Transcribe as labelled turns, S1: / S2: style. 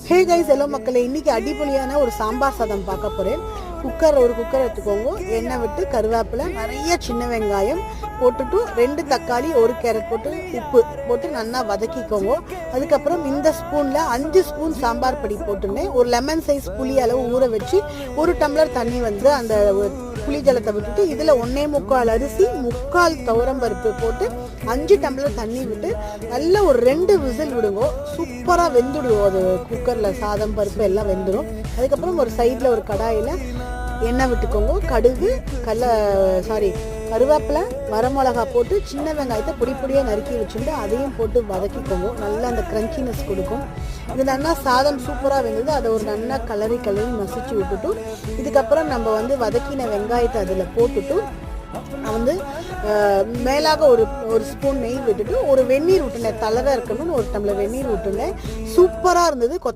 S1: Hey guys, hello மக்களே. இன்னைக்கு அடிப்பொலியான ஒரு சாம்பார் சாதம் பார்க்க போகிறேன். ஒரு குக்கர் எடுத்துக்கோங்க. எண்ணெய் விட்டு கருவேப்பிலை, நிறைய சின்ன வெங்காயம் போட்டுட்டு 2 தக்காளி 1 கேரட் போட்டு உப்பு போட்டு நல்லா வதக்கிக்கோங்க. அதுக்கப்புறம் இந்த ஸ்பூனில் 5 ஸ்பூன் சாம்பார் பொடி போட்டுருந்தேன். ஒரு லெமன் சைஸ் புளி அளவு ஊற வச்சு 1 டம்ளர் தண்ணி வந்து அந்த புளி ஜலத்தை விட்டுட்டு இதில் 1/4 அரிசி 3/4 துவரம்பருப்பு போட்டு 5 டம்ளர் தண்ணி விட்டு நல்லா ஒரு 2 விசில் விடுங்க. சூப்பராக வெந்துடுவோம். அது குக்கரில் சாதம் பருப்பு எல்லாம் வெந்துடும். அதுக்கப்புறம் ஒரு சைடில் ஒரு கடாயில் எண்ணெய் விட்டுக்கோங்க. கடுகு கருவேப்பிலை, வரமிளகா போட்டு சின்ன வெங்காயத்தை பொடியாக நறுக்கி வச்சுட்டு அதையும் போட்டு வதக்கிக்கோங்க. நல்லா அந்த க்ரன்ச்சினஸ் கொடுக்கும். இது நல்லா சாதம் சூப்பராக வெந்தது. அதை ஒரு நல்லா கலரி மசிச்சு விட்டுட்டு இதுக்கப்புறம் நம்ம வந்து வதக்கின வெங்காயத்தை அதில் போட்டுட்டு வந்து மேலாக ஒரு ஸ்பூன் நெய் விட்டுட்டு ஒரு வெந்நீர் விட்டுனேன். தளராக இருக்கணும்னு 1 டம்ளர் வெந்நீர் விட்டுனேன். சூப்பராக இருந்தது.